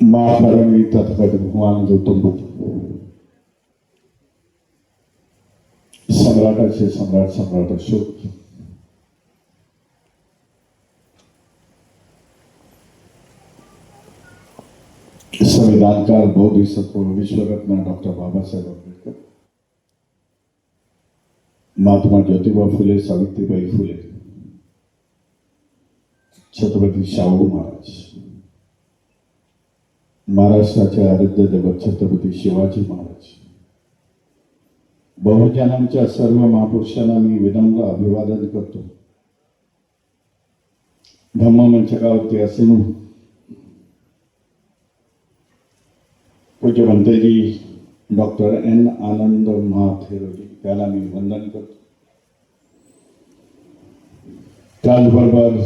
महापरिणी तत्पद भगवान गौतम बुद्ध सम्राटाचे सम्राट सम्राट अशोक संविधानकार बोधिसत्व विश्वरत्न डॉक्टर बाबासाहेब आंबेडकर, महात्मा ज्योतिबा फुले, सावित्रीबाई फुले, छत्रपती शाहू महाराज, महाराष्ट्राचे आराध्य दैवत छत्रपती शिवाजी महाराज, बहुजनांच्या सर्व महापुरुषांना मी विनम्र अभिवादन करतो. धम्ममंचकावरती असून पूज्य भंतेजी डॉक्टर एन आनंद महाथेरोजी त्याला मी वंदन करतो. त्याचबरोबर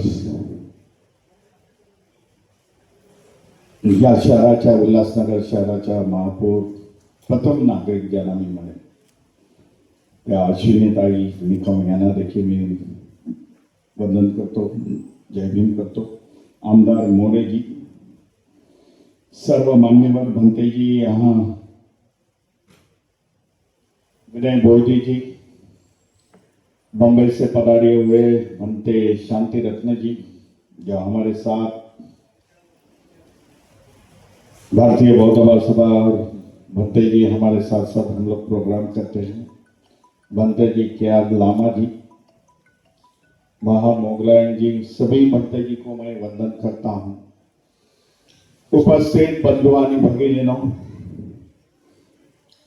या शहराच्या, उल्हासनगर शहराच्या महापौर प्रथम नागरिक ज्यांना मी म्हणेन त्या अश्विनीताई निकम यांना देखील मी वंदन करतो, जय भीम करतो. आमदार मोरेजी, सर्व मान्यवर भंतेजी यहाँ, विनय बोधी जी, बम्बई से पधारे हुए भंते शांति रत्न जी जो हमारे साथ भारतीय बौद्ध महासभा और भंते जी हमारे साथ साथ हम लोग प्रोग्राम करते हैं. भंते जी क्याग लामा जी, महामोगलायन जी, सभी भंते जी को मैं वंदन करता हूँ. उपस्थित बंधू आणि भगिनींनो,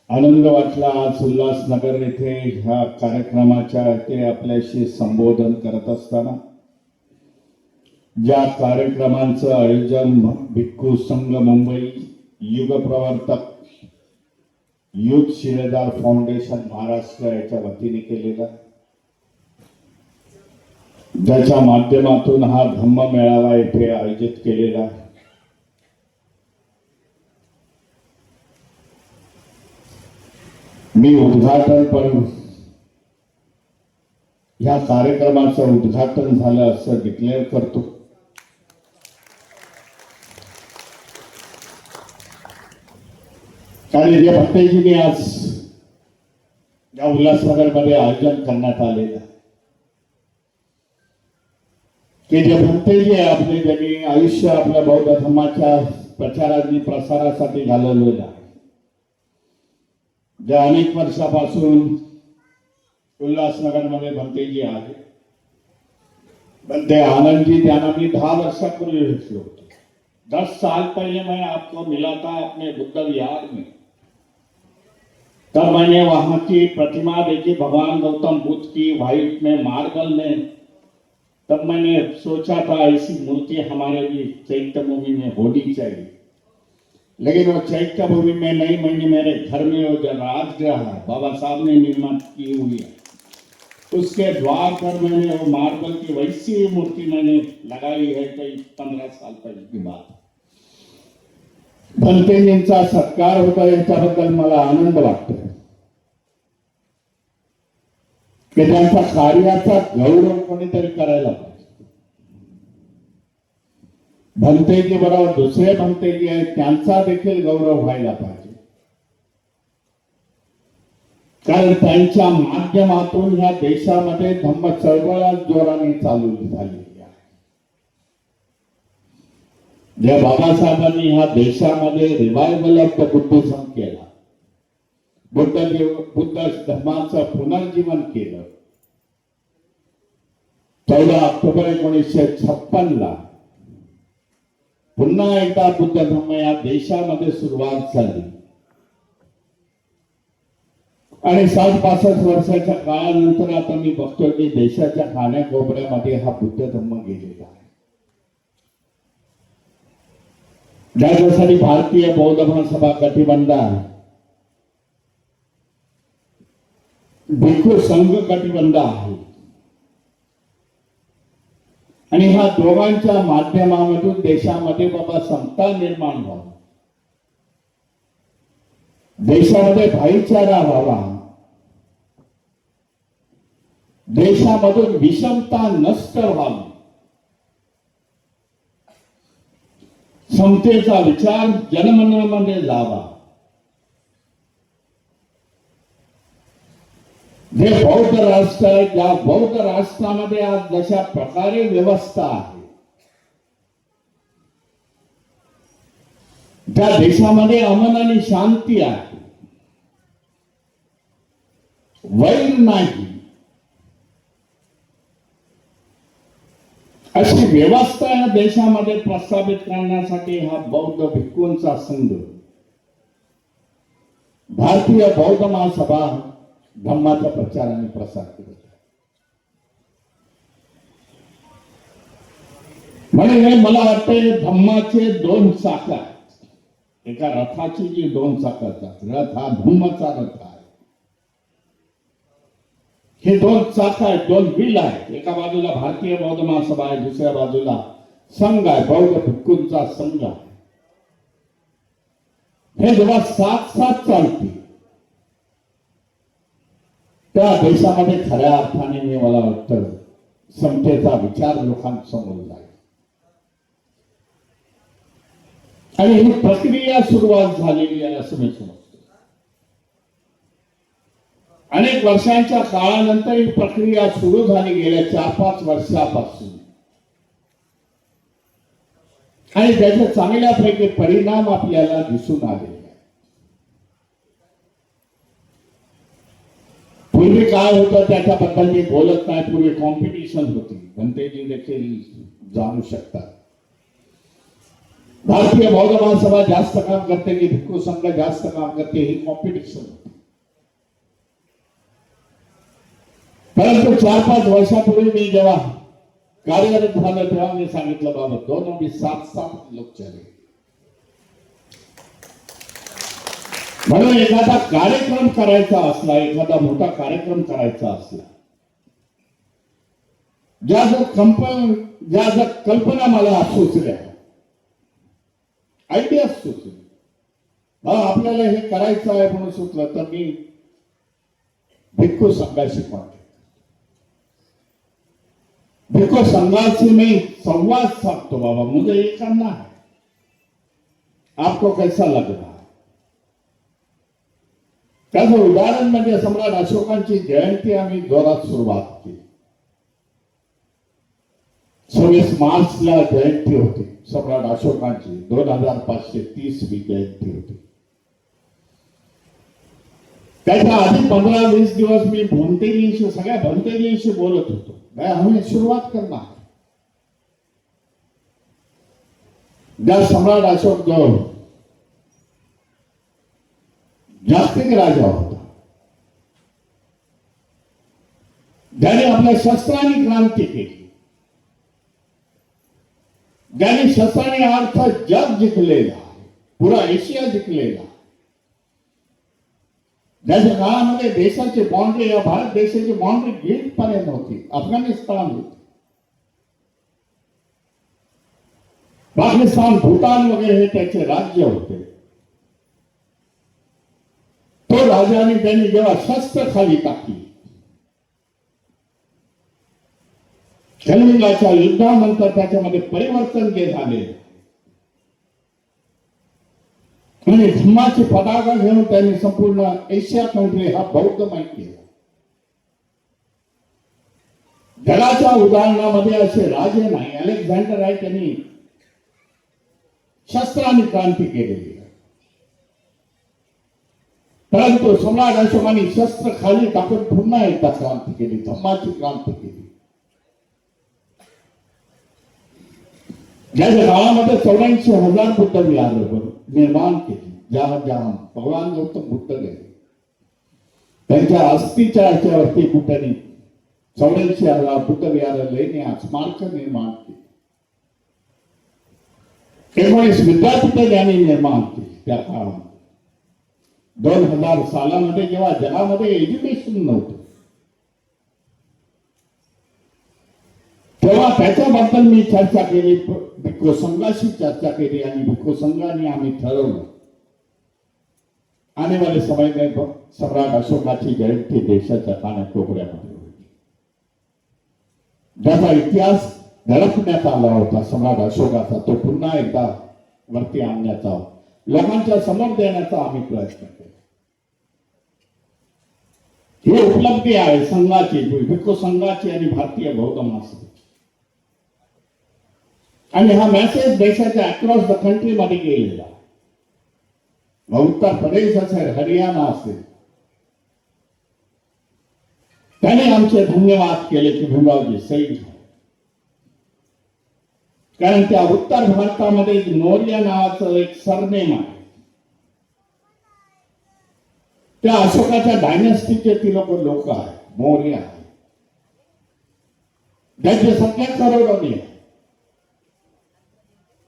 आनंद वाटला आज उल्हासनगर येथे ह्या कार्यक्रमाच्या ते आपल्याशी संबोधन करत असताना. ज्या कार्यक्रमांचं आयोजन भिक्खू संघ मुंबई, युगप्रवर्तक, युथ शिलेदार फाउंडेशन महाराष्ट्र याच्या वतीने केलेला, ज्याच्या माध्यमातून हा धम्म मेळावा येथे आयोजित केलेला. मी उद्घाटन पण या कार्यक्रमाचं उद्घाटन झालं असं डिक्लेअर करतो. कारण जे भंतेजींनी आज या उल्हासनगरमध्ये आयोजन करण्यात आलेलं, की जे भंतेजी आपले ज्यांनी आयुष्य आपल्या बौद्ध धर्माच्या प्रचाराने प्रसारासाठी घालवलेलं आहे, ज्या अनेक वर्षापासून उल्हासनगरमध्ये भंतेजी आहे. भंते आनंदजी त्यांना मी 10 वर्षापूर्वी भेटलो होतो. 10 साल पहले मैं आपको मिला था अपने बुद्ध विहार में. तब मैंने वहां की प्रतिमा देखी भगवान गौतम बुद्ध की, व्हाइट में, मार्बल में. तब मैंने सोचा था ऐसी मूर्ति हमारे भी चैत्य भूमि में होनी चाहिए. लेकिन वो चैत्य भूमि में नहीं, मैंने मेरे घर में वो जो राजगृह है बाबा साहब ने निर्माण की हुई है, उसके द्वार पर मैंने वो मार्बल की वैसी मूर्ति मैंने लगाई है. कई 15 साल पहले की बात. भंतेजींचा सत्कार होता याच्याबद्दल मला आनंद वाटतो की त्यांच्या कार्याचा गौरव कोणीतरी करायला पाहिजे. भंतेजी बरोबर दुसरे भंतेजी आहेत त्यांचा देखील गौरव व्हायला पाहिजे. कारण त्यांच्या माध्यमातून ह्या देशामध्ये धम्म चळवळ जोराने चालू झालेली आहे. ज्या बाबासाहेबांनी ह्या देशामध्ये रिवायवल ऑफ द बुद्धिझम केला, बुद्ध धर्माचं पुनर्जीवन केलं. 14 ऑक्टोबर 1956 पुन्हा एकदा बुद्ध धर्म या देशामध्ये सुरुवात झाली आणि 60-65 वर्षाच्या काळानंतर आता मी बघतोय की देशाच्या कानाकोपऱ्यामध्ये हा बुद्ध धर्म गेलेला आहे. ज्याच्यासाठी भारतीय बौद्ध महासभा कटिबंध आहे, भिक्खू संघ कटिबंध आहे आणि ह्या दोघांच्या माध्यमामधून देशामध्ये बाबा समता निर्माण व्हावी, देशामध्ये भाईचारा व्हावा, देशामधून विषमता नष्ट व्हावी, समतेचा विचार जनमनामध्ये जावा. जे बौद्ध राष्ट्र आहे, त्या बौद्ध राष्ट्रामध्ये आज जशा प्रकारे व्यवस्था आहे, त्या देशामध्ये अमन आणि शांती आहे, वैर नाही, अशी व्यवस्था या देशामध्ये प्रस्थापित करण्यासाठी हा बौद्ध भिक्खूंचा संघ, भारतीय बौद्ध महासभा धम्माचा प्रचार आणि प्रसार करत आहे. म्हणून मला वाटते धम्माचे दोन चाक आहेत. एका रथाची जी दोन चाकं असतात, रथ हा धम्माचा रथ आहे. हे दोन चाक आहेत, दोन व्हील आहेत. एका बाजूला भारतीय बौद्ध महासभा आहे, दुसऱ्या बाजूला संघ आहे, बौद्ध भिक्खूंचा संघ आहे. हे जेव्हा साथ साथ चालतील त्या देशामध्ये खऱ्या अर्थाने मी मला वाटतं समतेचा विचार लोकांसमोर जाईल. आणि ही प्रक्रिया सुरुवात झालेली आहे असं मी समजतो. अनेक वर्षांच्या काळानंतर ही प्रक्रिया सुरू झाली गेल्या 4-5 वर्षापासून. आणि त्याचे चांगल्यापैकी परिणाम आपल्याला दिसून आले. पूर्वी काय होतं त्याच्याबद्दल मी बोलत नाही. पूर्वी कॉम्पिटिशन होती, भंतेजी देखील जाणू शकतात. भारतीय बौद्ध महासभा जास्त काम करते की भिक्खू संघ जास्त काम करते, ही कॉम्पिटिशन होती. परंतु 4-5 वर्षापूर्वी मी जेव्हा कार्यरत झालं तेव्हा मी सांगितलं, बाबा दोनों भी साथ लोक चले. म्हणून एखादा कार्यक्रम करायचा असला, एखादा मोठा कार्यक्रम करायचा असला, ज्या जर कल्पना मला सुचल्या, आयडिया सुचल्या, आपल्याला हे करायचं आहे म्हणून सुचलं, तर मी भिक्खू संघाशी कॉन्टॅक्ट, भिक्खू संघाशी मी संवाद साधतो. बाबा मुझे ये करना है, आपको कैसा लग रहा है? त्याचं उदाहरण म्हणजे सम्राट अशोकांची जयंती आम्ही जोरात सुरुवात केली. 26 मार्चला जयंती होती सम्राट अशोकांची, 2530वी जयंती होती. त्याच्या आधी 15-20 दिवस मी भंतेजींशी, सगळ्या भंतेजींशी बोलत होतो. आम्ही सुरुवात करणार. ज्या सम्राट अशोक जो जागतिक राजा होता, ज्याने आपल्या शस्त्रांनी क्रांती केली, ज्याने शस्त्रांनी अर्थ जग जिंकलेला, पुरा एशिया जिंकलेला, ज्याच्या काळामध्ये देशाची बाउंड्री या भारत देशाची बाउंड्री गीटपर्यंत होती, अफगाणिस्तान होती, पाकिस्तान, भूतान वगैरे हे त्याचे राज्य होते. तो राजाने त्यांनी जेव्हा शस्त्र खाली टाकली, कलिंगाच्या युद्धानंतर त्याच्यामध्ये परिवर्तन जे झाले आणि धम्माची पताका घेऊन त्यांनी संपूर्ण एशिया कंट्री हा बौद्धमय केला. जगाच्या उदाहरणामध्ये असे राजे नाही. अलेक्झांडर आहे, त्यांनी शस्त्रांनी क्रांती केलेली, परंतु सम्राट अशोकांनी शस्त्र खाली टाकून पुन्हा एकदा क्रांती केली, धम्माची क्रांती केली. ज्याच्या काळामध्ये 84,000 बुद्ध विहार निर्माण केली. ज्या भगवान गौतम बुद्ध गेले, त्यांच्या अस्थिच्या ह्याच्यावरती बुद्धांनी 84,000 बुद्ध विहार लेणे, स्मारक निर्माण केली. 19 विद्यापीठ यांनी निर्माण केली त्या काळामध्ये. 2000 सालामध्ये जेव्हा जगामध्ये एज्युकेशन नव्हतं, तेव्हा त्याच्याबद्दल मी चर्चा केली, भिक्खू संघाशी चर्चा केली आणि भिक्खू संघाने आम्ही ठरवलं आने वाले समय में सम्राट अशोकाची जयंती देशाच्या कानाकोपऱ्यामध्ये होती. ज्याचा इतिहास धडकण्यात आला होता सम्राट अशोकाचा, तो पुन्हा एकदा वरती आणण्याचा, लोकांच्या समोर देण्याचा आम्ही प्रयत्न केला. ही उपलब्धी आहे संघाची, भिक्खू संघाची आणि भारतीय बौद्ध महासभेची. आणि हा मेसेज देशाच्या अक्रॉस द कंट्री मध्ये गेलेला. मग उत्तर प्रदेश असेल, हरियाणा असेल, त्याने आमचे धन्यवाद केले की भीमरावजी सही झाले. कारण त्या उत्तर भारतामध्ये मौर्य नावाचं एक सरनेम आहे. त्या अशोकाच्या डायनेस्टीचे ती लोक आहेत, मौर्य आहे, ज्यांची संख्या करोडोनी आहे.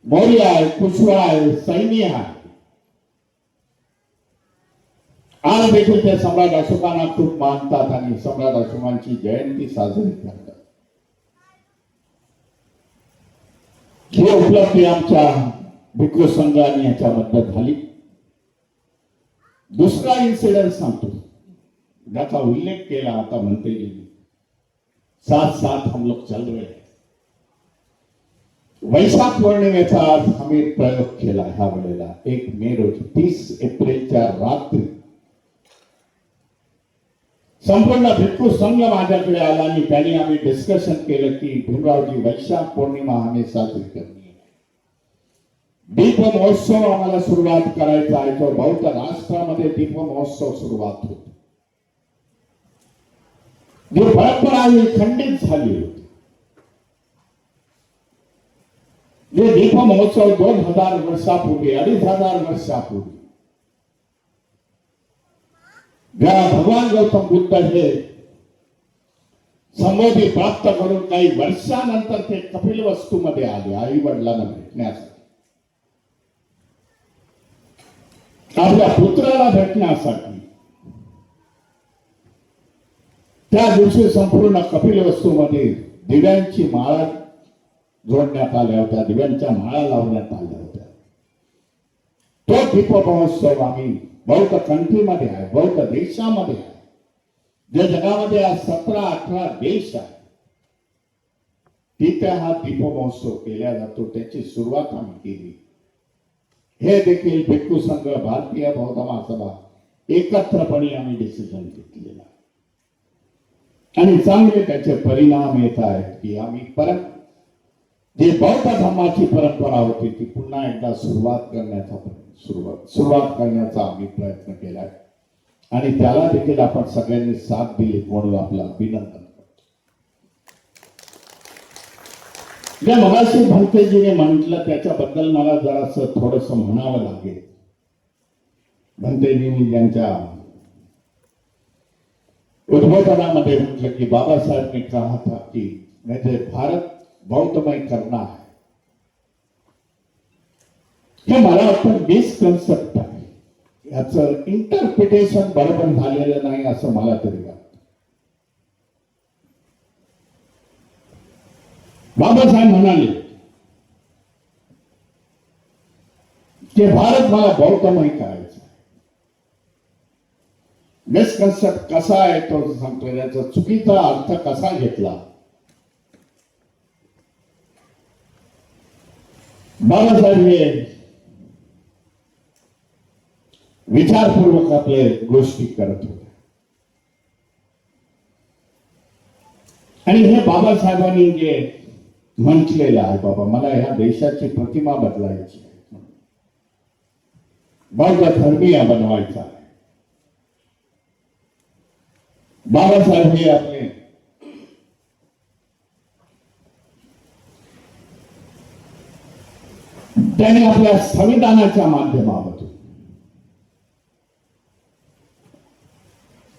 मौर्य आहे, कुशवा आहे, सैन्य आहे. आज देखील ते सम्राट अशोकांना खूप मानतात आणि सम्राट अशोकांची जयंती साजरी करतात. ही उपलब्धी आमच्या भिक्खू संघाने याच्यामध्ये झाली. दुसरा इन्सिडेंट सांगतो, ज्याचा उल्लेख केला आता म्हणते गेली. साथ साथ हम लोग चल रहे हैं. वैशाख पौर्णिमेचा आज आम्ही प्रयोग केला. ह्या वेळेला 1 मे रोजी 30 एप्रिलच्या रात्री संपूर्ण भिक्खू संघ माझ्याकडे आला आणि त्यांनी आम्ही डिस्कशन केलं की भीमरावजी वैशाख पौर्णिमा आम्ही साजरी करणे, दीप महोत्सव आम्हाला सुरुवात करायचा आहे. तो बौद्ध राष्ट्रामध्ये दीप महोत्सव सुरुवात होतो. जी परंपरा ही खंडित झाली होती. जे दीप महोत्सव 2000 वर्षापूर्वी, 2500 वर्षापूर्वी जेव्हा भगवान गौतम बुद्ध हे समाधी प्राप्त करून काही वर्षानंतर ते कपिलवस्तू मध्ये आले आई वडिलांना भेटण्यासाठी, आपल्या पुत्राला भेटण्यासाठी. त्या दिवशी संपूर्ण कपिलवस्तूमध्ये दिव्यांची माळा जोडण्यात आल्या होत्या, दिव्यांच्या माळा लावण्यात आल्या होत्या. तो दीप महोत्सव आम्ही बौद्ध कंट्रीमध्ये आहे, बौद्ध देशामध्ये आहे, जे जगामध्ये आज 17-18 देश आहे, तिथे हा दीप महोत्सव केला जातो. त्याची सुरुवात आम्ही केली. हे देखील भिक्खू संघ, भारतीय बौद्ध महासभा एकत्रपणे आम्ही डिसिजन घेतलेला आणि चांगले त्याचे परिणाम येत आहेत की आम्ही परत जे बौद्ध धर्माची परंपरा होती ती पुन्हा एकदा सुरुवात करण्याचा आम्ही प्रयत्न केलाय आणि त्याला देखील आपण सगळ्यांनी साथ दिली म्हणून आपलं अभिनंदन करतो. जे मगाशी भंतेजीने म्हटलं त्याच्याबद्दल मला जरासं थोडंसं म्हणावं लागेल. भंतेजींनी यांच्या उद्बोधनामध्ये म्हटलं की बाबासाहेब ने कहा था कि मुझे भारत बौद्धमय करना है. हे मला वाटतं मिसकन्सेप्ट आहे. याचं इंटरप्रिटेशन बरोबर झालेलं नाही असं मला तरी वाटतं. बाबासाहेब म्हणाले की भारत मला बौद्धमय करायचा. मिसकन्सेप्ट कसा आहे तो सांगतो. याचा चुकीचा अर्थ कसा घेतला. बाबासाहेब हे विचारपूर्वक आपले गोष्टी करत होते आणि हे बाबासाहेबांनी जे म्हटलेलं आहे, बाबा मला ह्या देशाची प्रतिमा बदलायची आहे, बौद्ध धर्मीय बनवायचा आहे. बाबासाहेब हे आपले त्याने आपल्या संविधानाच्या माध्यमातून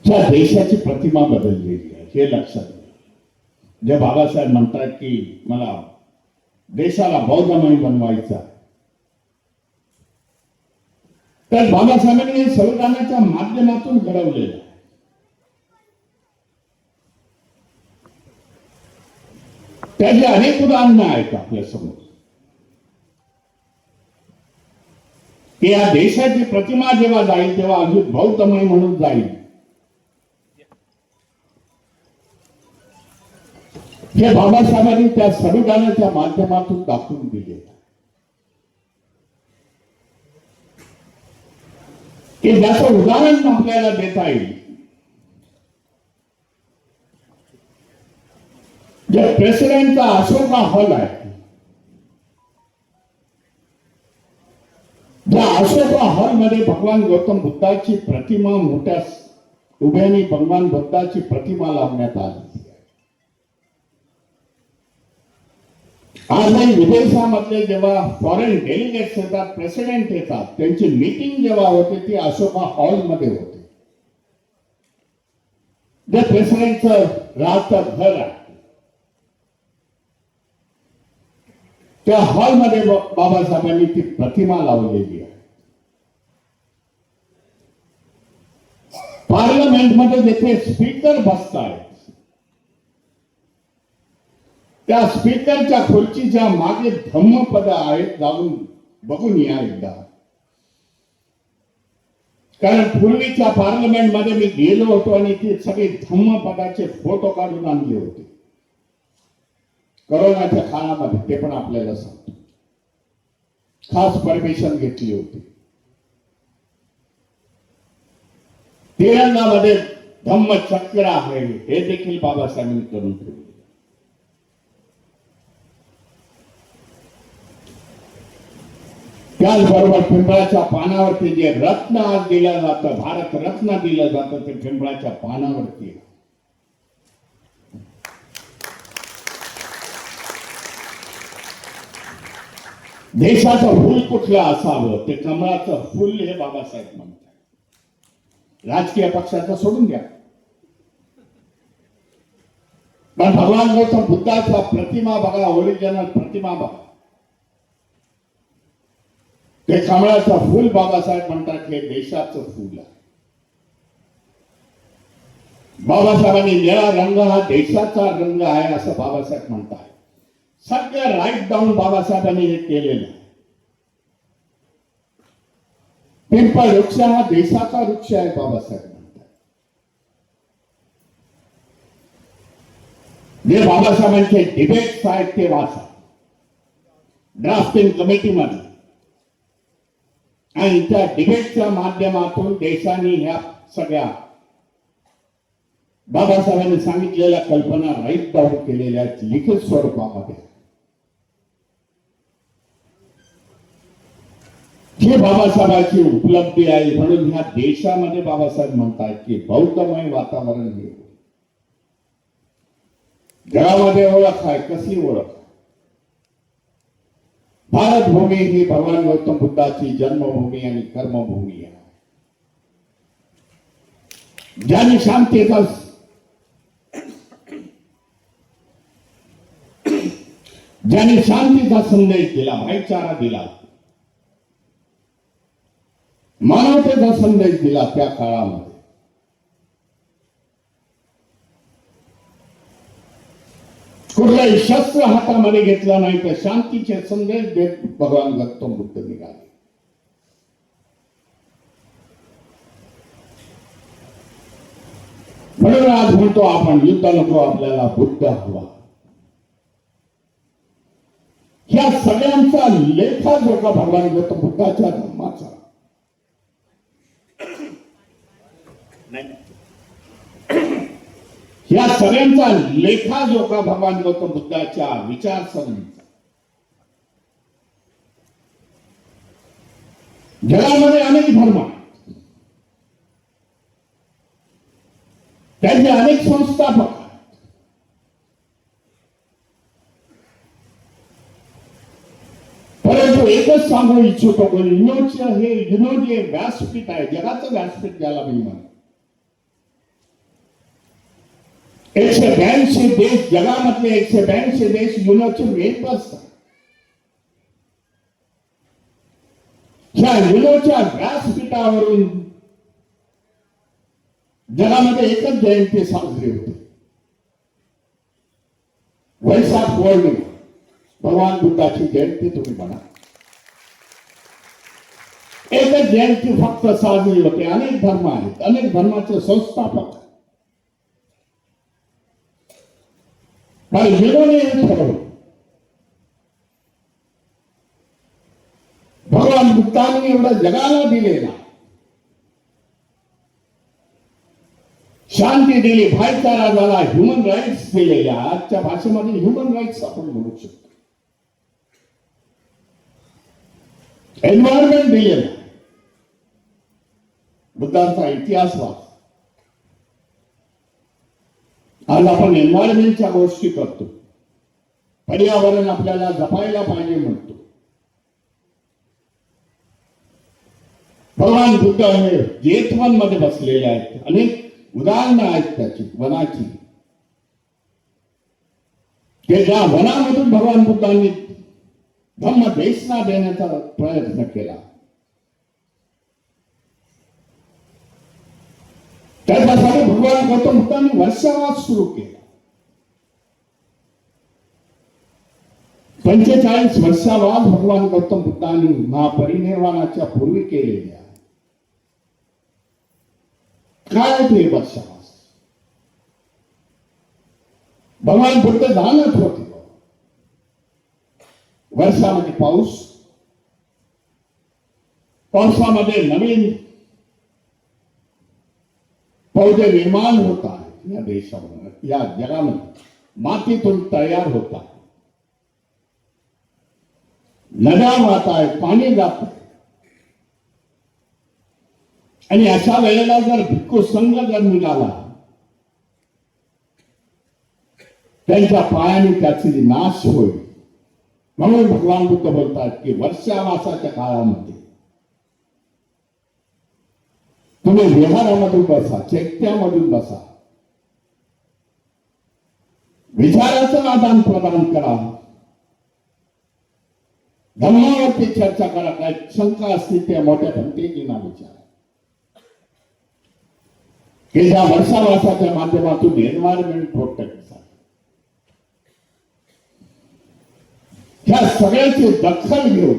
त्या देशाची प्रतिमा बदललेली आहे. हे लक्षात घ्या. जे बाबासाहेब म्हणतात की मला देशाला बौद्धमय बनवायचा, तर बाबासाहेबांनी हे संविधानाच्या माध्यमातून घडवलेलं आहे. त्याची अनेक उदाहरणं आहेत आपल्या समोर की या देशाची प्रतिमा जेव्हा जाईल तेव्हा अजून बौद्धमय म्हणून जाईल. हे बाबासाहेबांनी त्या संविधानाच्या माध्यमातून दाखवून दिले. की ज्याचं उदाहरण आपल्याला देता येईल. जे प्रेसिडेंटचा अशोका हॉल आहे, त्या अशोका हॉल मध्ये भगवान गौतम बुद्धाची प्रतिमा मोठ्या उभ्याने भगवान बुद्धाची प्रतिमा लावण्यात आली. आजही विदेशामधले जेव्हा फॉरेन डेलिगेट्स येतात, प्रेसिडेंट येतात, त्यांची मीटिंग जेव्हा होते ती अशोका हॉल मध्ये होते. जे प्रेसिडेंटचं राहतं घर आहे त्या हॉलमध्ये बाबासाहेबांनी ती प्रतिमा लावलेली आहे. पार्लमेंटमध्ये जिथे स्पीकर बसतायत त्या स्पीकरच्या खुर्चीच्या मागे धम्मपद आहेत, जाऊन बघून या एकदा. कारण पूर्वीच्या पार्लमेंटमध्ये मी गेलो होतो आणि ती सगळे धम्मपदाचे फोटो काढून आणले होते कोरोनाच्या काळामध्ये. ते पण आपल्याला सांगतो, खास परमिशन घेतली होती. तिरंगामध्ये धम्मचक्र आहे, हे देखील बाबासाहेबांनी करून ठेवले. त्याचबरोबर पिंपळाच्या पानावरती जे रत्न आज दिलं जातं, भारत रत्न दिलं जातं, ते पिंपळाच्या पानावरती आहे. देशाचं फुल कुठलं असावं, ते कमळाचं फुल हे बाबासाहेब म्हणतात. राजकीय पक्षाचं सोडून द्या, पण भगवान गौतम बुद्धाचा प्रतिमा बघा, ओरिजिनल प्रतिमा बघा, ते कमळाचं फुल बाबासाहेब म्हणतात हे देशाचं फुल आहे. बाबासाहेबांनी निळा रंग हा देशाचा रंग आहे असं बाबासाहेब म्हणतात. सगळं राईट डाऊन बाबासाहेबांनी हे केलेलं आहे. पिंपळ वृक्ष हा देशाचा वृक्ष आहे बाबासाहेब म्हणतात. जे बाबासाहेबांचे डिबेट्स आहेत ते वाचा ड्राफ्टिंग कमिटीमध्ये, आणि त्या डिबेटच्या माध्यमातून देशाने ह्या सगळ्या बाबासाहेबांनी सांगितलेल्या कल्पना राईट डाऊन केलेल्या लिखित स्वरूपामध्ये. ही बाबासाहेबांची उपलब्धी आहे. म्हणून ह्या देशामध्ये बाबासाहेब म्हणतात की बौद्धमय वातावरण हे जगामध्ये ओळख आहे. कशी ओळख? भारत भूमी ही भगवान गौतम बुद्धाची जन्मभूमी आणि कर्मभूमी आहे. ज्यांनी शांतीचा संदेश दिला, भाईचारा दिला, मानवतेचा संदेश दिला, त्या काळामध्ये कुठलाही शस्त्र हातामध्ये घेतलं नाही, तर शांतीचे संदेश देत भगवान गौतम बुद्ध निघाले. म्हणून आज म्हणतो आपण युद्ध नको, आपल्याला बुद्ध हवा. ह्या सगळ्यांचा लेखाजोखा भगवान गौतम बुद्धाच्या धर्माचा या सगळ्यांचा लेखाजोखा भगवान गौतम बुद्धाच्या विचारसरणीचा. जगामध्ये अनेक धर्म आहेत, त्यांचे अनेक संस्थापक आहेत, परंतु एकच सांगू इच्छितो की युनो जे व्यासपीठ आहे, जगाचं व्यासपीठ ज्याला मी म्हणतो, 182 देश, जगामधले 182 देश युनोचे मेंबर्स आहेत. ह्या युनोच्या व्यासपीठावरून जगामध्ये एकच जयंती साजरी होते, वैशाख पौर्णिमा, भगवान बुद्धाची जयंती. तुम्ही म्हणा एकच जयंती फक्त साजरी होते. अनेक धर्म आहेत, अनेक धर्माचे संस्थापक, पण युनोने ठरवलं, भगवान बुद्धांनी एवढं जगाला दिलेला, शांती दिली, भाईचारा झाला, ह्युमन राईट्स दिलेल्या, आजच्या भाषेमध्ये ह्युमन राईट्स आपण म्हणू शकतो, एन्व्हायरमेंट दिलेला. बुद्धांचा इतिहास वाच. आज आपण एन्व्हायरमेंटच्या गोष्टी करतो, पर्यावरण आपल्याला जपायला पाहिजे म्हणतो. भगवान बुद्ध हे जेतवन मध्ये बसलेले आहेत. अनेक उदाहरणं आहेत त्याची वनाची. ते ज्या वनामधून भगवान बुद्धांनी धम्म देशना देण्याचा प्रयत्न केला, त्याच्यासाठी भगवान गौतम बुद्धांनी वर्षावास सुरू केला. 45 वर्षावास भगवान गौतम बुद्धांनी महापरिनिर्वाणाच्या पूर्वी केलेल्या. काय ते वर्षावास? भगवान बुद्ध जाणत होते वर्षामध्ये पाऊस, पावसामध्ये नवीन पौधे निर्माण होत आहेत या देशामध्ये, या जगामध्ये. मातीतून तयार होत आहे, नद्या वाहत आहेत, पाणी जात आहे. आणि अशा वेळेला जर भिक्खू संघ जर निघाला, त्यांच्या पायाने त्याची नाश होईल. म्हणून भगवान बुद्ध बोलतात की वर्षावासाच्या काळामध्ये तुम्ही व्यवहारामधून बसा, चैत्यामधून बसा, विचाराचं आदान प्रदान करा, धर्मावरती चर्चा करा. काय शंका असतील त्या मोठ्या भंतेजींना विचारा, की ज्या वर्षावासाच्या माध्यमातून एन्व्हायरमेंट प्रोटेक्ट झालं. ह्या सगळ्याची दखल घेऊन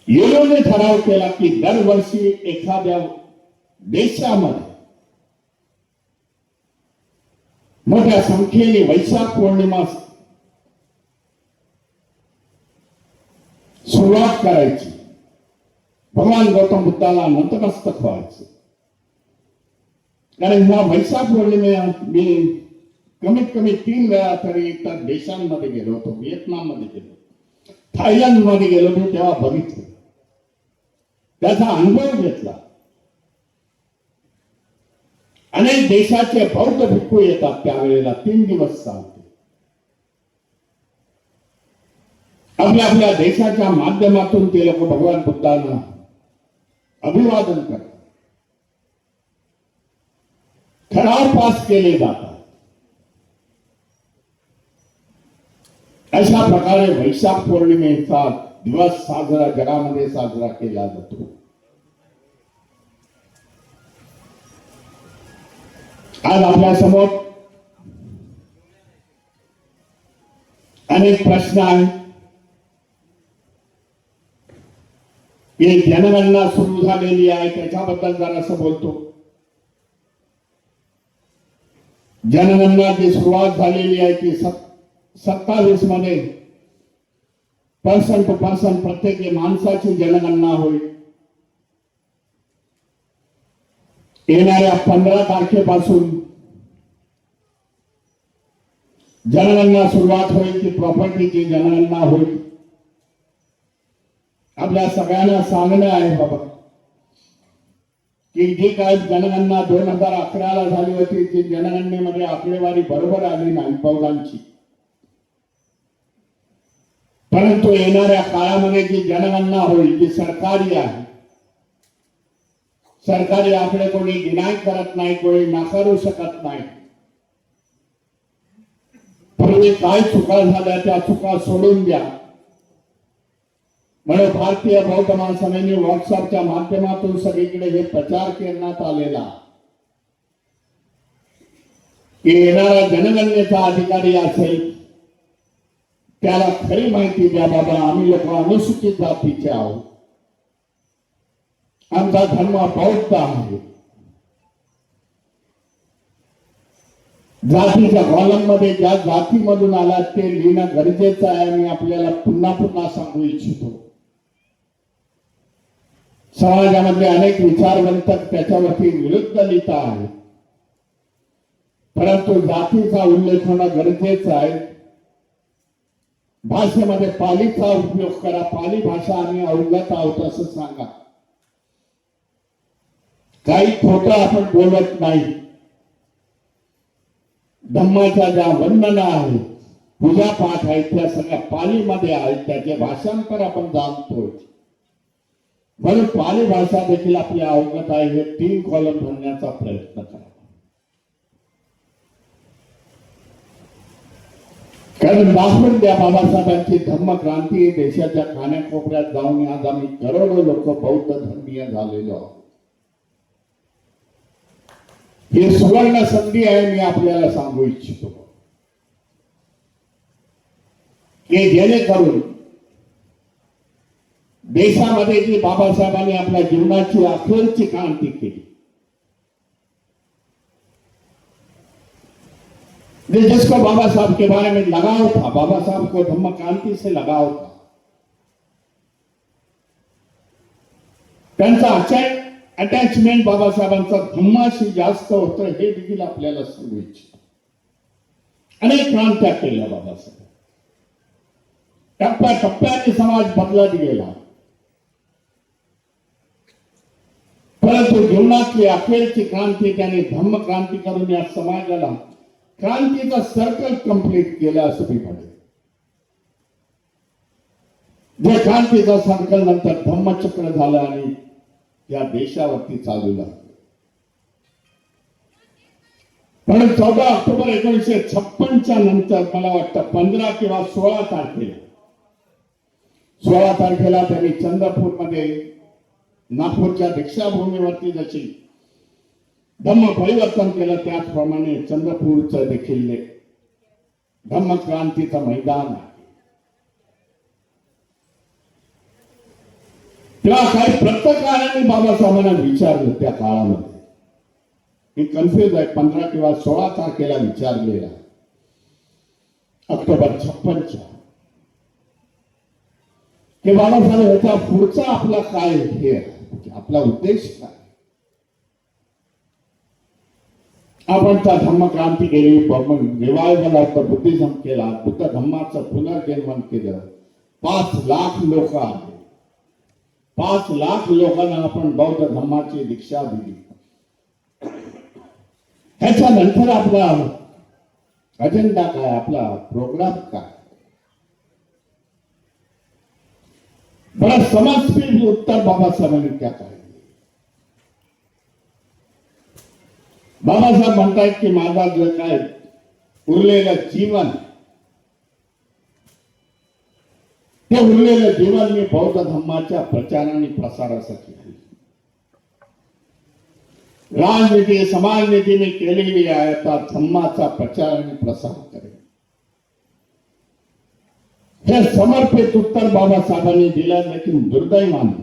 युनोने ठराव केला की दरवर्षी एखाद्या देशामध्ये मोठ्या संख्येने वैशाख पौर्णिमा सुरुवात करायची, भगवान गौतम बुद्धाला नतमस्तक व्हायचं. कारण ह्या वैशाख पौर्णिमेला मी कमीत कमी 3 वेळा तरी इतर देशांमध्ये गेलो होतो. व्हिएतनाम मध्ये गेलो, थायलंड मध्ये गेलो, मी तेव्हा बघितलं, त्याचा अनुभव घेतला. अनेक देशाचे बौद्ध भिक्खू येतात त्यावेळेला, 3 दिवस चालते. आपल्या आपल्या देशाच्या माध्यमातून ते लोक भगवान बुद्धांना अभिवादन करतात, ठराव पास केले जातात. अशा प्रकारे वैशाख पौर्णिमेचा दिवस साजरा जगामध्ये साजरा केला जातो. आज आपल्या समोर अनेक प्रश्न आहेत. ही जनगणना सुरू झालेली आहे, त्याच्याबद्दल जरासं बोलतो. जनगणनाची सुरुवात झालेली आहे की 27 मध्ये पर्सन टू पर्सन प्रत्येक माणसाची जनगणना होईल. येणाऱ्या 15 तारखेपासून जनगणना सुरुवात होईल की प्रॉपर्टीची जनगणना होईल. आपल्या सगळ्यांना सांगणं आहे बाबा की जी काय जनगणना 2011ला झाली होती, ती जनगणनेमध्ये आकडेवारी बरोबर आली नाही बहुतांशी. परंतु येणाऱ्या काळामध्ये जी जनगणना होईल ती सरकारी आहे. सरकारी आकडे कोणी डिनाय करत नाही, कोणी नाकारू शकत नाही. पूर्वी काय चुका झाल्या त्या चुका सोडून द्या म्हणून भारतीय बौद्ध महासभेने व्हॉट्सअपच्या माध्यमातून सगळीकडे हे प्रचार करण्यात आलेला की येणारा जनगणनेचा अधिकारी असेल त्याला खरी माहिती द्या बाबा, आम्ही लोक अनुसूचित जातीचे आहोत, आमचा धर्म बौद्ध आहे. जातीच्या कॉलम मध्ये ज्या जातीमधून आला ते लिहिणं गरजेचं आहे. मी आपल्याला पुन्हा पुन्हा सांगू इच्छितो. समाजामध्ये अनेक विचारवंतक त्याच्यावरती विरुद्ध लिहित आहेत, परंतु जातीचा उल्लेख होणं गरजेचं आहे. भाषेमध्ये पालीचा उपयोग करा, पाली भाषा आम्ही अवगत आहोत असं सांगा. काही खोटं आपण बोलत नाही. धम्माच्या ज्या वंदना आहेत, पूजा पाठ आहेत, त्या सगळ्या पालीमध्ये आहेत. त्याचे भाषांतर आपण जाणतोय. म्हणून पाली भाषा देखील आपल्या अवगत आहे. हे 3 कॉलम म्हणण्याचा प्रयत्न करा. कारण दाखवून द्या बाबासाहेबांची धम्मक्रांती देशाच्या कानाकोपऱ्यात जाऊन आज आम्ही करोडो लोक बौद्ध धर्मीय झालेलो आहोत. ही सुवर्ण संधी आहे. मी आपल्याला सांगू इच्छितो की जेणेकरून देशामध्ये जी बाबासाहेबांनी आपल्या जीवनाची अखेरची क्रांती केली, जिसको बाबा साहब के बारे में लगाव था, बाबा साहब को धम्म क्रांति से लगाव था, त्यांचा अटॅचमेंट बाबासाहेबांचा धम्माशी जास्त होतं हे देखील आपल्याला सांगू इच्छितो. अनेक क्रांत्या केल्या बाबासाहेब. टप्प्याटप्प्याने समाज बदलत गेला, परंतु जीवनातली अखेरची क्रांती त्यांनी धम्म क्रांती करून या समाजाला क्रांतीचं सर्कल कंप्लीट केलं असं मी म्हणेन. जे क्रांतीचं सर्कल नंतर धम्मचक्र झालं आणि या देशावरती चालू लागलं. पण 14 ऑक्टोबर 1956च्या नंतर मला वाटतं 15 किंवा 16 तारखेला त्यांनी चंद्रपूरमध्ये नागपूरच्या दीक्षाभूमीवरती जशी धम्म परिवर्तन केलं, त्याचप्रमाणे चंद्रपूरचं देखील धम्म क्रांतीचं मैदान आहे. तेव्हा काही पत्रकारांनी बाबासाहेबांना विचारलं त्या काळामध्ये, मी कन्फ्युज आहे, 15 किंवा 16 तारखेला विचारलेला ऑक्टोबर 56च्या, की बाबासाहेब याचा पुढचा आपला काय हे आपला उद्देश काय. आपण त्या धम्म क्रांती केली, रिवायवल ऑफ द बुद्धिझम केला, बुद्ध धम्माचं पुनर्जन्म केलं. 5 लाख लोक आले. 5 लाख लोकांना आपण बौद्ध धम्माची दीक्षा दिली. त्याच्यानंतर आपला अजेंडा काय, आपला प्रोग्राम काय. बरं समर्पित उत्तर बाबासाहेबांनी त्या काय. बाबासाहेब म्हणतात की माझा जे काय उरलेलं जीवन, ते उरलेलं जीवन मी बौद्ध धम्माच्या प्रचार आणि प्रसारासाठी आहे. राजनीती समाजनीती मी केलेली आहे, आता धम्माचा प्रचार आणि प्रसार करेन. हे समर्पित उत्तर बाबासाहेबांनी दिलं. लेकिन दुर्दैवाने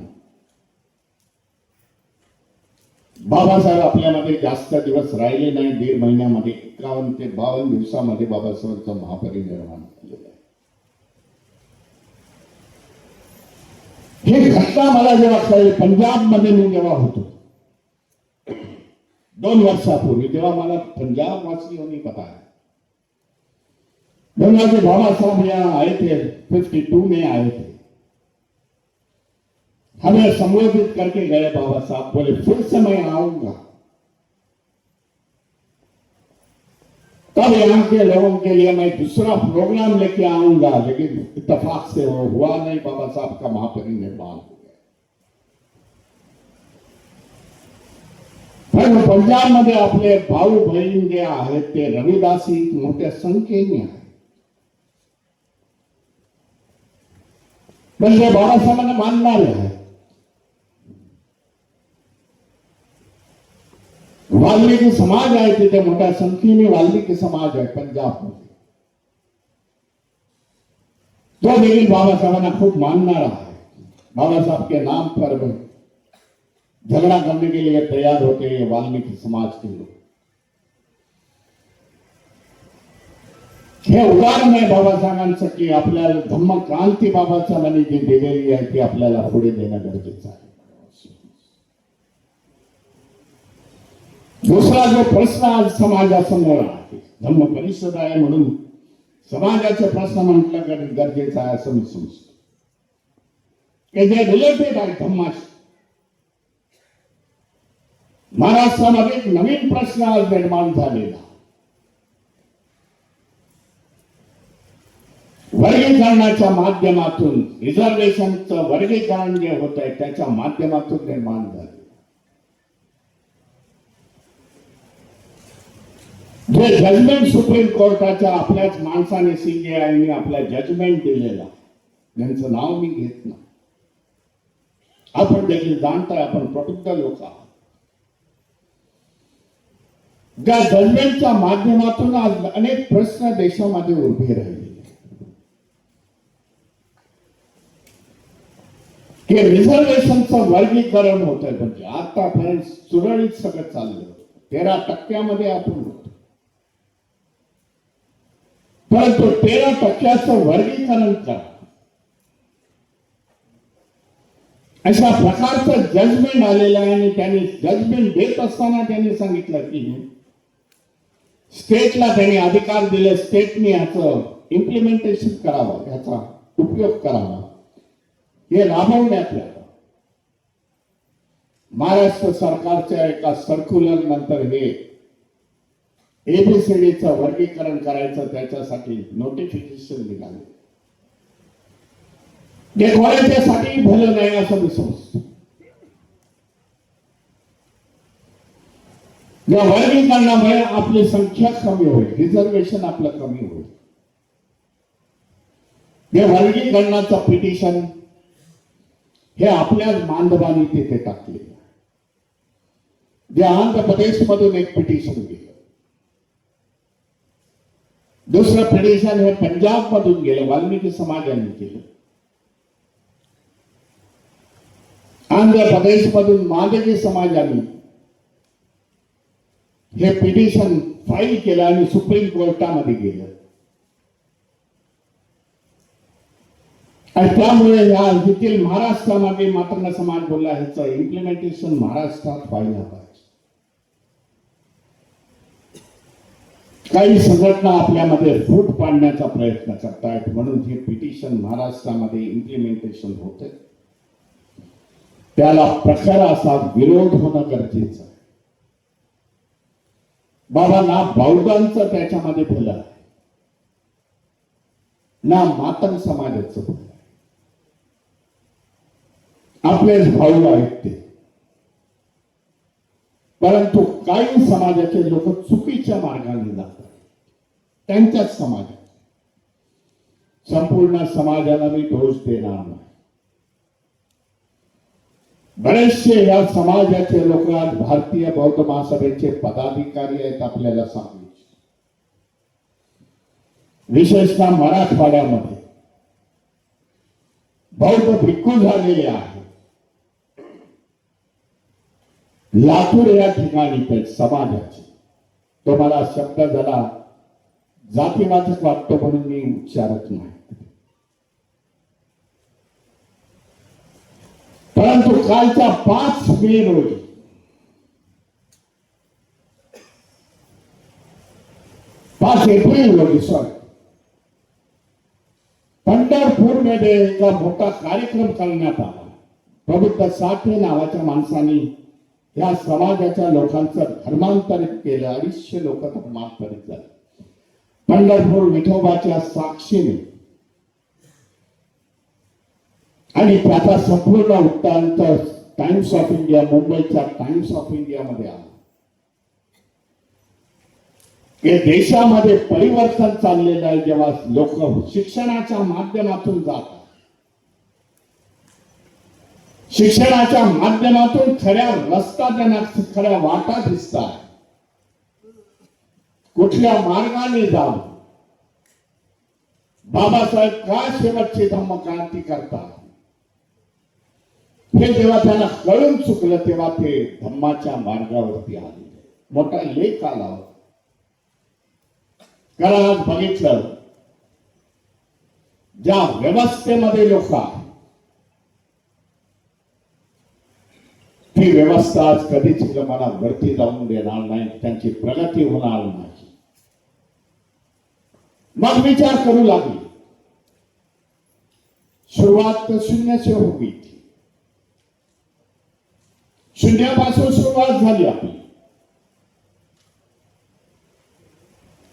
बाबासाहेब आपल्यामध्ये जास्त दिवस राहिले नाही. 1.5 महिन्यामध्ये 51 ते 52 दिवसामध्ये बाबासाहेबांचं महापरिनिर्वाण झालेलं आहे. ही घटना मला जेव्हा कळली, पंजाबमध्ये मी जेव्हा होतो 2 वर्षापूर्वी, तेव्हा मला पंजाब वासियों ने बताया, गंगाजी बाबा साहब यहाँ आए थे, 52 में आए थे, हमें संबोधित करके गए. बाबा साहब बोले फिर से मैं आऊंगा, तब यहाँ के लोगों के लिए मैं दूसरा प्रोग्राम लेके आऊंगा. लेकिन इत्तेफाक से वो हुआ नहीं. बाबा साहब का महापरिनिर्वाण हो गया. पण पंजाब मध्ये आपले भाऊ बहीण जे आहेत ते रविदासी मोठ्या संख्येने आहेत. म्हणजे बाबासाहेबांना मानणारे आहेत. वाल्मिकी समाज आहे तिथे मोठ्या संख्येने वाल्मिकी समाज आहे पंजाब मध्ये. तो देखील बाबासाहेबांना खूप मानणारा आहे. बाबासाहेब के नाम पर झगड़ा करने के लिए तैयार होते हैं वाल्मीकि समाज के लोग. हे उदाहरण आहे बाबासाहेबांचं की आपल्याला धम्म क्रांती बाबासाहेबांनी जी दिलेली आहे ती आपल्याला पुढे देणं गरजेचं आहे. दुसरा जो प्रश्न आज समाजासमोर आहे, धम्म परिषद आहे म्हणून समाजाचे प्रश्न म्हटलं गरजेचं आहे असं मी समजतो, की जे रिलेटेड आहे धम्माशी. महाराष्ट्रामध्ये एक नवीन प्रश्न आज निर्माण झालेला, वर्गीकरणाच्या माध्यमातून, रिझर्वेशनचं वर्गीकरण जे होत आहे त्याच्या माध्यमातून निर्माण झाले. जे जजमेंट सुप्रीम कोर्टाच्या आपल्याच माणसाने CJI आपला जजमेंट दिलेला, त्यांचं नाव मी घेत नाही, आपण देखील जाणताय, आपण प्रबुद्ध लोक आहात. त्या जजमेंटच्या माध्यमातून आज अनेक प्रश्न देशामध्ये उभे राहिले, की रिझर्वेशनचं वर्गीकरण होत आहे. म्हणजे आतापर्यंत सुरळीत सगळं चाललं, 13% आपण होतो, परंतु 13% वर्गीकरण करा अशा प्रकारचं जजमेंट आलेलं आहे. आणि त्यांनी जजमेंट देत असताना त्यांनी सांगितलं की स्टेटला त्यांनी अधिकार दिले, स्टेटने याचं इम्प्लिमेंटेशन करावं, याचा उपयोग करावा, हे राबवण्यात यावं. महाराष्ट्र सरकारच्या एका सर्क्युलर नंतर हे ABCDचं वर्गीकरण करायचं, त्याच्यासाठी नोटिफिकेशन निघाले. ते कोणाच्यासाठी भलं नाही असं मी समजतो. या वर्गीकरणामुळे आपली संख्या कमी होईल, रिझर्वेशन आपलं कमी होईल. या वर्गीकरणाचं पिटिशन हे आपल्याच बांधवांनी तिथे टाकले. जे आंध्र प्रदेशमधून एक पिटिशन गेलं, दुसरं पिटिशन हे पंजाब मधून गेलं, वाल्मिकी समाजाने केलं. आंध्र प्रदेशमधून मादगी समाजाने हे पिटिशन फाईल केलं आणि सुप्रीम कोर्टामध्ये गेलं. आणि त्यामुळे या देखील महाराष्ट्रामध्ये मात्र समाज बोलला, ह्याचं इम्प्लिमेंटेशन महाराष्ट्रात व्हायला पाहिजे. काही संघटना आपल्यामध्ये फूट पाडण्याचा प्रयत्न करतायत, म्हणून हे पिटिशन महाराष्ट्रामध्ये इम्प्लिमेंटेशन होते, त्याला प्रखर असा विरोध होणं गरजेचं आहे. बाबा, ना बौद्धांचं त्याच्यामध्ये भलं आहे, ना मातंग समाजाचं भलं आहे. आपलेच भाऊ आहेत ते, परंतु काही समाजाचे लोक चुकीच्या मार्गाने जातात, त्यांच्याच समाजात. संपूर्ण समाजाला मी दोष देणार नाही. बरेचसे या समाजाचे लोक आज भारतीय बौद्ध महासभेचे पदाधिकारी आहेत, आपल्याला सांगू. विशेषतः मराठवाड्यामध्ये बौद्ध भिक्खू झालेले आहेत. लातूर या ठिकाणी ते समाजाचे, तो मला शब्द जरा जातीवाचक वाटतो म्हणून मी उच्चारत नाही, परंतु कालच्या 5 मे रोजी एप्रिल रोजी पंढरपूरमध्ये एका मोठा कार्यक्रम करण्यात आला. प्रबुद्ध साठे नावाच्या माणसाने या समाजाच्या लोकांचं धर्मांतरित केलं. 250 लोक धर्मांतरित झाले. पंढरपूर विठोबाच्या साक्षीने, आणि त्याचा संपूर्ण वृत्तांत टाइम्स ऑफ इंडिया, मुंबईच्या टाइम्स ऑफ इंडिया मध्ये आला. हे देशामध्ये परिवर्तन चाललेलं आहे. जेव्हा लोक शिक्षणाच्या माध्यमातून जातात, शिक्षणाच्या माध्यमातून खऱ्या रस्ता त्यांना, खऱ्या वाटा दिसतात, कुठल्या मार्गाने जावं, बाबासाहेब का शेवटची धम्मक्रांती करतात, हे जेव्हा त्यांना कळून चुकलं तेव्हा ते धम्माच्या मार्गावरती आले. मोठा लेख आला. कारण आज बघितलं, ज्या व्यवस्थेमध्ये लोक आहेत ती व्यवस्था आज कधीच मला वरती जाऊन देणार नाही, त्यांची प्रगती होणार नाही. मग विचार करू लागली. शुरुआत तो शून्य से हो गई थी. शून्यापासून सुरुवात झाली आपली.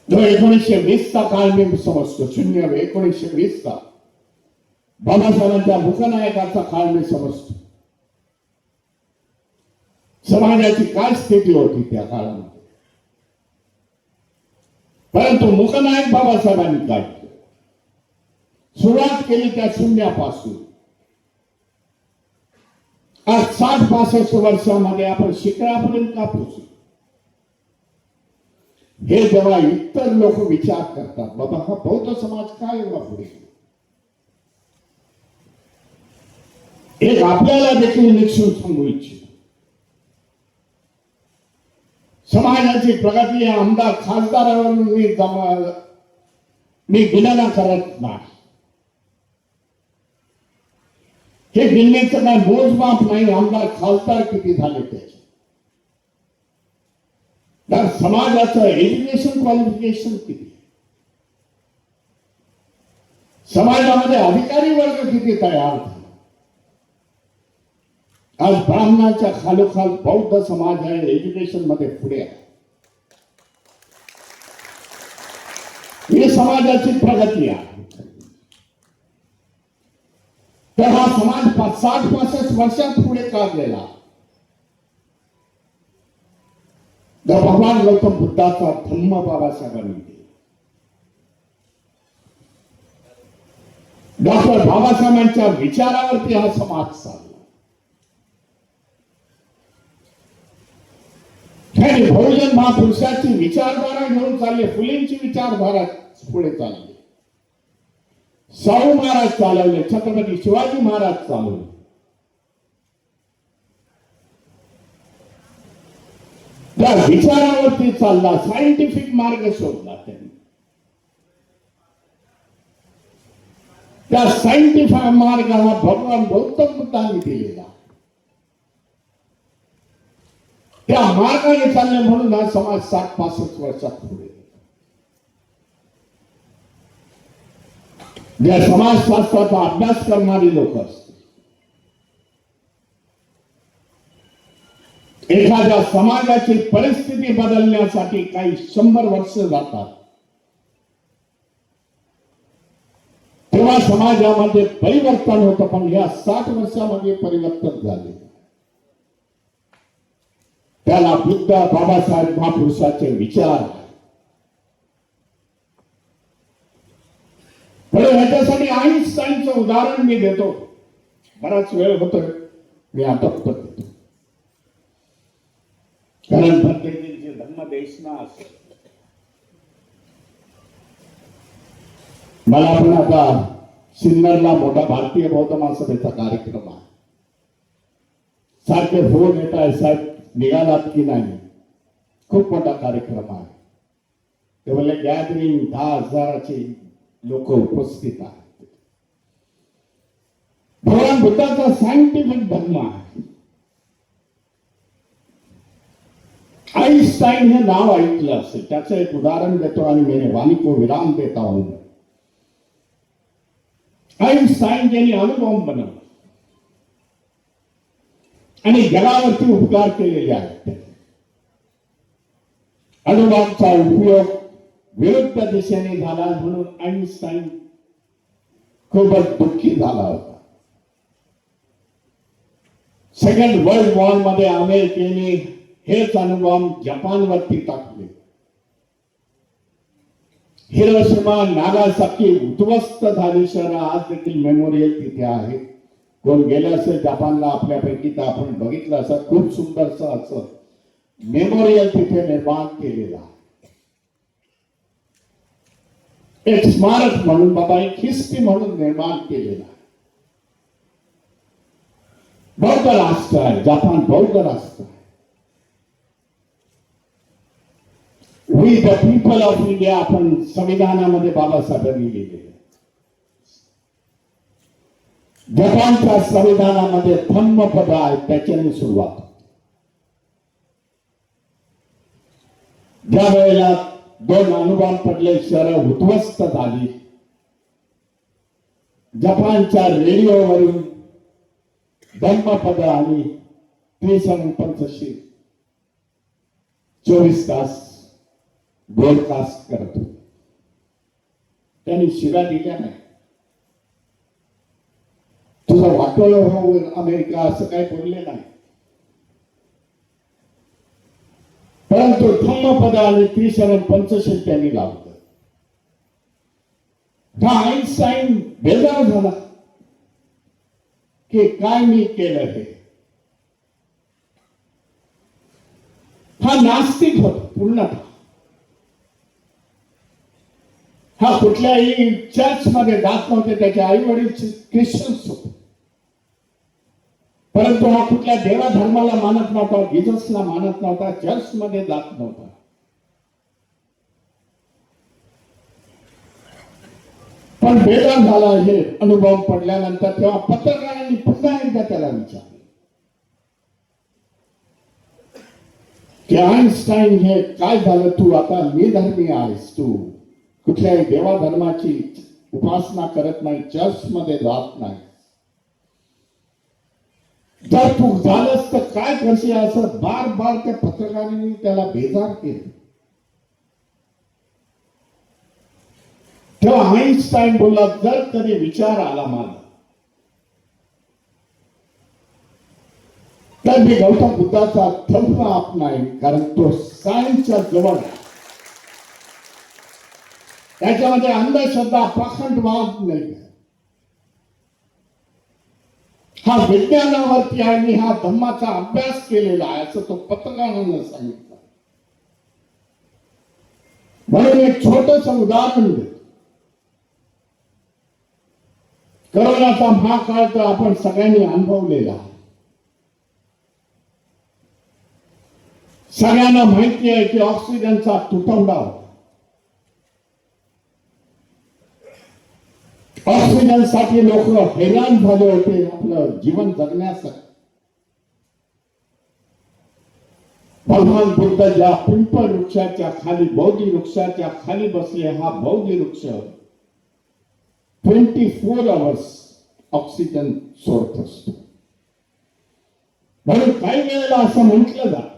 जो 1920चा काळ मी समजतो, 1920चा बाबासाहेबांच्या मुखनायकाचा काळ मी समजतो. समाजाची काय स्थिती होती त्या काळामध्ये, परंतु मुखनायक बाबासाहेबांनी काय केलं, सुरुवात केली त्या शून्यापासून. आज 60-65 वर्षामध्ये आपण शिखरापर्यंत का पोहोचलो. हे जेव्हा इतर लोक विचार करतात, बाबा हा बौद्ध समाज काय एवढा पुढे, एक आपल्याला देखील निक्षून सांगू इच्छितो. समाजाची प्रगती या आमदार खासदारावरून मी गणना करत नाही. हे गिरणीचं काय मोजमाप नाही, आमदार खासदार किती झाले त्याचे. तर समाजाचं एज्युकेशन क्वालिफिकेशन किती, समाजामध्ये अधिकारी वर्ग किती तयार झाला. आज ब्राह्मणाच्या खालोखाल बौद्ध समाज आहे, एज्युकेशन मध्ये पुढे आहे. ही समाजाची प्रगती आहे. तर हा समाज 60-65 वर्षात पुढे का गेला. तर भगवान गौतम बुद्धाचा धम्म बाबासाहेबांनी दिला. डॉक्टर बाबासाहेबांच्या विचारावरती हा समाज चालला. त्यांनी बहुजन महापुरुषाची विचारधारा घेऊन चालले. फुलेंची विचारधारा पुढे चालली. शाहू महाराज चालवले, छत्रपती शिवाजी महाराज चालवले. त्या विचारावरती चालला, सायंटिफिक मार्ग शोधला त्यांनी. त्या सायंटिफिक मार्ग हा भगवान गौतम बुद्धांनी दिलेला. त्या मार्गाने चालले म्हणून हा समाज 60-65 वर्षात पुढे. ज्या समाजशास्त्राचा अभ्यास करणारी लोक असतील, एखाद्या समाजाची परिस्थिती बदलण्यासाठी काही 100 वर्ष जातात, तेव्हा समाजामध्ये परिवर्तन होतं. पण या 60 वर्षामध्ये परिवर्तन झाले. त्याला बुद्ध बाबासाहेब महापुरुषाचे विचार. ह्याच्यासाठी आईन्स्टाईनचं उदाहरण मी देतो. बराच वेळ होतो, मी आटोपतो देतो, कारण प्रत्येकाची धर्मदेशना असेल. मला पण आता सिन्नरला मोठा भारतीय बौद्ध महासभेचा कार्यक्रम आहे. सारखे फोन येत आहे, साहेब निघालात की नाही. खूप मोठा कार्यक्रम आहे. ते बोलले गॅदरिंग 10,000ची लोक उपस्थित आहेत. भगवान बुद्धाचा सायंटिफिक धर्म आहे. आइन्स्टाइन हे नाव ऐकलं असेल, त्याचं एक उदाहरण देतो आणि मेरे वाणी को विराम देता हूं. आइन्स्टाइन यांनी अणुबॉम्ब बनवला आणि जगावरती उपकार केलेले आहेत. अणुबॉम्बचा उपयोग विरुद्ध दिशेने झाला म्हणून आइन्स्टाइन खूपच दुःखी झाला होता. सेकंड वर्ल्ड वॉर मध्ये अमेरिकेने हेच अणुबॉम्ब जपानवरती टाकले. हिरोशिमा नागासाकी उद्ध्वस्त झाली शहर आज देखील मेमोरियल तिथे आहे. कोण गेलं असेल जपानला आपल्यापैकी तर आपण बघितलं असं खूप सुंदरसं असं मेमोरियल तिथे निर्माण केलेला. एक स्मारक म्हणून बाबा, एक हिस्ट्री म्हणून निर्माण केलेला. बौद्ध राष्ट्र आहे जपान, बौद्ध राष्ट्र आहे. We the people of India आपण संविधानामध्ये बाबासाहेबांनी लिहिलेले. जपानच्या संविधानामध्ये धम्मपद आहे, त्याच्याने सुरुवात. ज्या वेळेला 2 अणुबॉम्ब पडले, शहरं उद्ध्वस्त झाली, जपानच्या रेडिओवरून धम्मपद आणि त्रिशरण पंचशील 24 तास ब्रॉडकास्ट करत होते. त्यांनी शिव्या दिल्या नाही. तुझं वाटोळं होऊन अमेरिका असं काही बोलले नाही. परंतु धम्मपद आणि त्रिशरण पंचशील त्यांनी लावलं. हा आईन्स्टाईन बेजार झाला की काय मी केलं हे. हा नास्तिक होता पूर्णतः. हा कुठल्याही चर्च मध्ये जात नव्हते. त्याचे आई वडील ख्रिश्चन्स होते, परंतु हा कुठल्या देवा धर्माला मानत नव्हता, जिजसला मानत नव्हता, चर्च मध्ये जात नव्हता. पण बेजार झाला हे अनुभव पडल्यानंतर. तेव्हा पत्रकारांनी पुन्हा एकदा त्याला विचारलं की आईन्स्टाईन, हे काय झालं? तू आता निधर्मी आहेस, तू कुठल्याही देवा धर्माची उपासना करत नाही, चर्च मध्ये जात नाही. जर तू झालंस तर काय करशील? असं बार बार त्या पत्रकारांनी त्याला बेजार केलं. तेव्हा आईन्स्टाईन बोलला, जर कधी विचार आला मला तर मी गौतम बुद्धाचा धर्म अपनाईन, कारण तो सायन्सच्या जवळ आहे. त्याच्यामध्ये अंधश्रद्धा, पाखंडवाद नाही. हा विज्ञानावरती आहे आणि हा धम्माचा अभ्यास केलेला आहे, असं तो पत्रकारांना सांगितलं. म्हणून एक छोटस उदाहरण देतो. कोरोनाचा महाकाळ तर आपण सगळ्यांनी अनुभवलेला आहे. सगळ्यांना माहिती आहे की ऑक्सिजनचा तुटवडा होता. ऑक्सिजनसाठी लोक हैराण झाले होते आपलं जीवन जगण्यासाठी. भगवान बुद्ध ज्या पिंपळ वृक्षाच्या खाली, बोधी वृक्षाच्या खाली बसले, हा बोधी वृक्ष 24 आवर्स ऑक्सिजन सोडत असतो. म्हणून काही वेळेला असं म्हटलं जात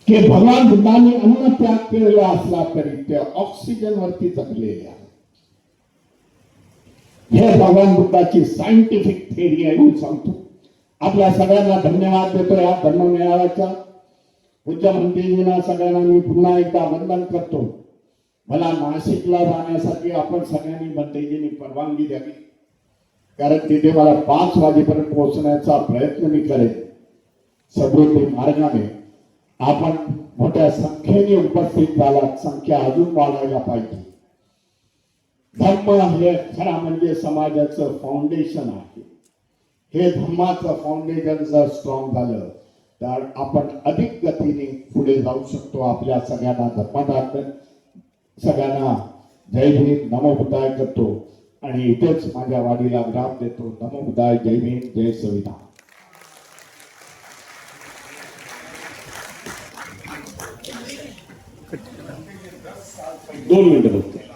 की भगवान बुद्धांनी अन्न त्याग केलेला असला तरी ते ऑक्सिजन वरती जगलेले आहे. हे भगवान बुद्धाची सायंटिफिक थेअरी आहे. मी सांगतो, आपल्या सगळ्यांना धन्यवाद देतो या धर्म मेळाव्याच्या. पूज्य मंत्रीजींना सगळ्यांना मी पुन्हा एकदा वंदन करतो. मला नाशिकला जाण्यासाठी आपण सगळ्यांनी मंत्रीजींनी परवानगी द्यावी, कारण तिथे मला 5 वाजेपर्यंत पोहोचण्याचा प्रयत्न मी करेन. समृद्धी मार्गाने आपण मोठ्या संख्येने उपस्थित झालात. संख्या अजून वाढायला पाहिजे. धर्म हे खरा म्हणजे समाजाचं फाउंडेशन आहे. हे धर्माचं फाउंडेशन जर स्ट्रॉंग झालं तर आपण अधिक गतीने पुढे जाऊ शकतो. आपल्या सगळ्यांना धर्मदान, सगळ्यांना जय भीम, नमो बुद्धाय करतो आणि इथेच माझ्या वाडीला विराम देतो. नमो बुद्धाय, जय भीम, जय संविधान. 2 मिनिटं फक्त.